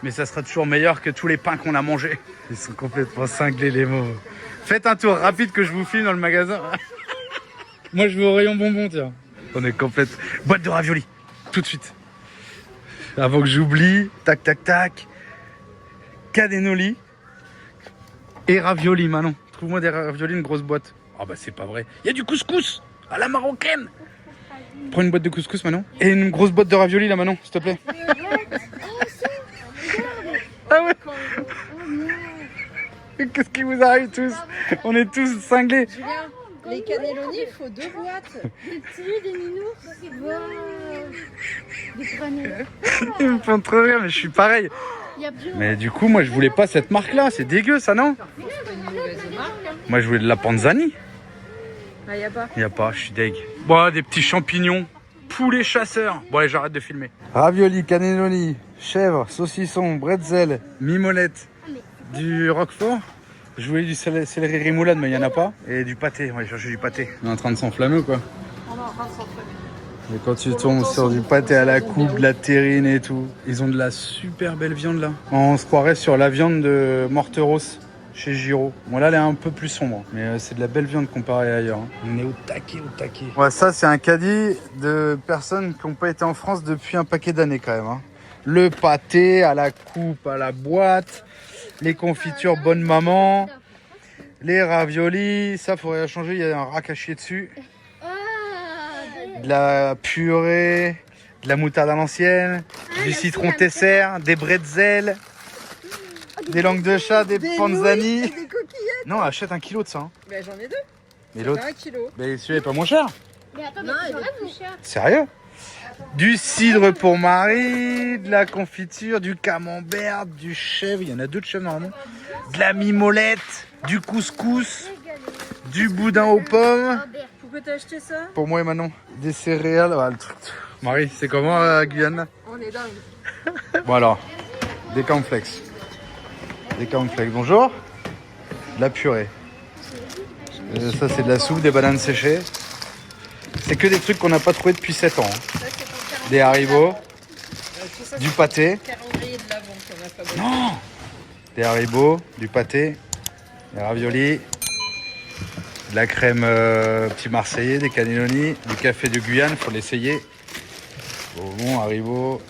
Mais ça sera toujours meilleur que tous les pains qu'on a mangés. Ils sont complètement cinglés les mots. Faites un tour rapide que je vous filme dans le magasin. Moi je vais au rayon bonbons, tiens. On est complète. Boîte de raviolis. Tout de suite. Avant que j'oublie. Tac, tac, tac. Cannelloni. Et raviolis, Manon. Trouve-moi des raviolis, une grosse boîte. Oh bah c'est pas vrai. Il y a du couscous à la marocaine. Prends une boîte de couscous, Manon. Et une grosse boîte de raviolis, là, Manon, s'il te plaît. Ah ouais. Qu'est-ce qui vous arrive tous? On est tous cinglés. Julien, les cannelloni, il faut 2 boîtes. Des petits, des minous. Wow. Des grenades. Ils me font trop rire, mais je suis pareil. Mais du coup, moi, je voulais pas cette marque-là. C'est dégueu, ça, non? Moi, je voulais de la Panzani. Ah, y a pas. Y a pas, je suis deg. Bon, des petits champignons. Poulet chasseur. Bon allez, j'arrête de filmer. Ravioli, cannelloni, chèvre, saucisson, bretzel, mimolette, du roquefort. Je voulais du céleri remoulade, mais il n'y en a pas. Et du pâté, on va chercher du pâté. On est en train de s'enflammer ou quoi? On est en train de s'enflammer. Et quand tu tombes sur du pâté à la coupe, de la terrine et tout, ils ont de la super belle viande là. On se croirait sur la viande de Morteros chez Giraud. Bon là elle est un peu plus sombre, mais c'est de la belle viande comparée ailleurs. On est au taquet, au taquet. Ouais, ça c'est un caddie de personnes qui n'ont pas été en France depuis un paquet d'années quand même. Le pâté à la coupe, à la boîte, les confitures bonne maman, les raviolis, ça faudrait changer, il y a un rat caché dessus. De la purée, de la moutarde à l'ancienne, du citron tesser, des bretzels, des langues de chat, des panzani. Des coquillettes. Non, achète 1 kilo de ça. Hein. Ben, j'en ai 2. Mais l'autre, 1 kilo. mais celui-là est pas moins cher. Mais attends, mais Non, c'est il vrai, est mon cher. Sérieux? Du cidre pour Marie, de la confiture, du camembert, du chèvre, il y en a 2 de chèvre normalement, de la mimolette, du couscous, du boudin aux pommes. Pourquoi t'as acheté ça? Pour moi et Manon, des céréales, voilà, le truc. Marie, c'est comment à Guyane? On est dingue. Bon alors, des cornflakes. Des cornflakes, bonjour. De la purée. Ça c'est de la soupe, des bananes séchées. C'est que des trucs qu'on n'a pas trouvé depuis 7 ans. Hein. Des haribots, du pâté. Calendrier de l'avant qu'on a fabriqué. Non. Des haribots, du pâté, des raviolis, de la crème petit marseillais, des cannelloni, du café de Guyane, faut l'essayer. Bon, haribots.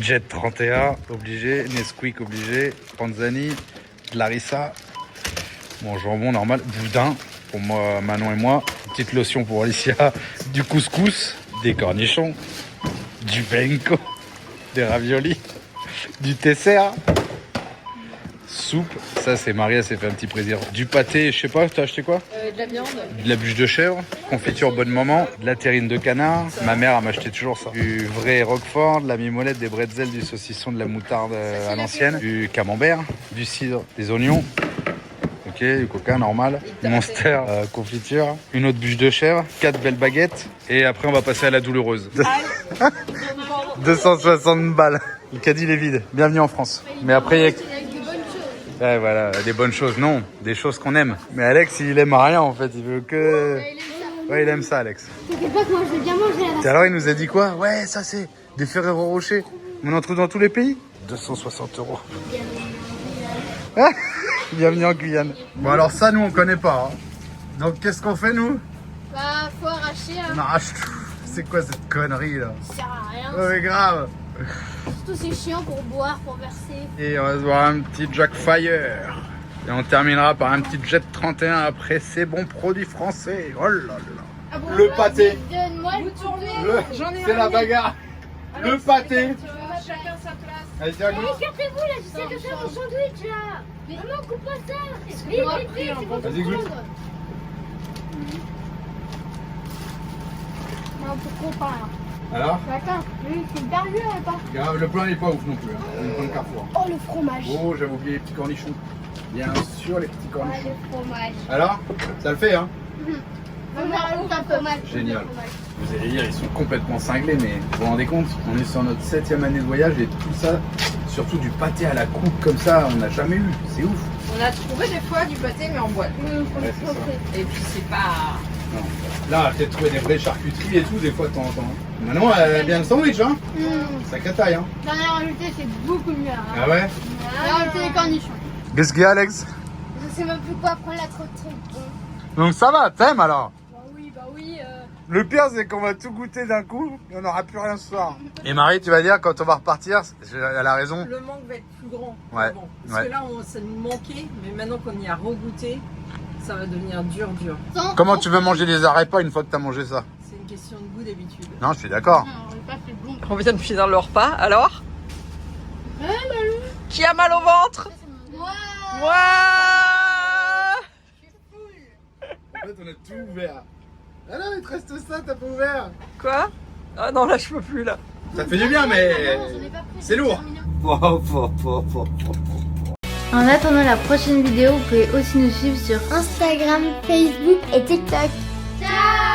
Jet 31, obligé. Nesquik, obligé. Panzani, de Larissa. Bon, jambon normal. Boudin, pour moi, Manon et moi. Une petite lotion pour Alicia. Du couscous, des cornichons, du benko, des raviolis, du tesser. Soupe, ça c'est Marie, elle s'est fait un petit plaisir. Du pâté, je sais pas, t'as acheté quoi? De la viande. De la bûche de chèvre, confiture bonne maman, de la terrine de canard. Ma mère elle m'achetait toujours ça. Du vrai roquefort, de la mimolette, des bretzels, du saucisson, de la moutarde à l'ancienne, du camembert, du cidre, des oignons. Ok, du coca normal, Monster, confiture, une autre bûche de chèvre, 4 belles baguettes. Et après on va passer à la douloureuse. 260 balles. Le caddie il est vide. Bienvenue en France. Mais après il y a... Ouais, voilà, des bonnes choses, non, des choses qu'on aime. Mais Alex, il aime rien en fait, il veut que... Ouais, il aime ça, Alex. T'inquiète pas que moi je vais bien manger là. Et alors, il nous a dit quoi? Ouais, ça c'est des Ferrero Rocher. On en trouve dans tous les pays. 260 €. Bienvenue en Guyane. Bon, alors ça, nous, on connaît pas. Hein. Donc, qu'est-ce qu'on fait, nous? Bah, faut arracher. On arrache tout. C'est quoi cette connerie, là? Ça sert à rien. Ouais, mais grave. Surtout c'est chiant pour boire, pour verser. Et on va se voir un petit Jack Fire. Et on terminera par un petit Jet 31 après ces bons produits français. Oh là là. Ah bon, Le pâté. Donne-moi le tourner. C'est la bagarre. Le pâté. Chacun sa place. Allez, tiens, goûte. Écartez-vous là, je sais que c'est mon sandwich là. Maman, coupe pas ça. Vite, vite, vite, c'est pour tout Vas-y, goûte. prendre. Non, pourquoi pas. Alors Attends, lui, c'est hyper vieux là pas. Grave, le plan n'est pas ouf non plus. Hein. Le plan de Carrefour. Oh, le fromage. Oh, j'avais oublié les petits cornichons. Bien sûr, les petits Ouais, cornichons. le fromage. Alors, ça le fait, hein? Maman, rajoute un fromage. Génial. Vous allez dire, ils sont complètement cinglés, mais vous vous rendez compte, on est sur notre 7e année de voyage et tout ça, surtout du pâté à la coupe comme ça, on n'a jamais eu. C'est ouf. On a trouvé des fois du pâté, mais en boîte. Ouais, c'est ça. Et puis c'est pas. Non. Là, on va peut-être trouver des vraies charcuteries et tout, des fois de temps en temps. Maintenant, elle aime bien le sandwich, hein? Ça cataille, hein? J'en ai rajouté, c'est beaucoup mieux. Hein. Ah ouais? J'ai rajouté des cornichons. Qu'est-ce qu'il y a, Alex? Je sais même plus quoi prendre la trop de trucs. Donc ça va, t'aimes alors? Bah oui. Le pire, c'est qu'on va tout goûter d'un coup et on n'aura plus rien ce soir. Et Marie, tu vas dire, quand on va repartir, elle a raison. Le manque va être plus grand. Ouais. Avant. Parce Ouais. que là, ça nous manquait, mais maintenant qu'on y a regoûté, ça va devenir dur. Comment tu veux manger des arepas une fois que t'as mangé ça? C'est une question de goût d'habitude. Non, je suis d'accord. Non, pas fait bon. On vient de finir le repas, alors Qui a mal au ventre? Moi. Moi. En fait, on a tout ouvert. Ah non, il te reste ça, t'as pas ouvert. Quoi? Ah non, là je peux plus là. Ça te fait du bien, mais c'est lourd. En attendant la prochaine vidéo, vous pouvez aussi nous suivre sur Instagram, Facebook et TikTok. Ciao!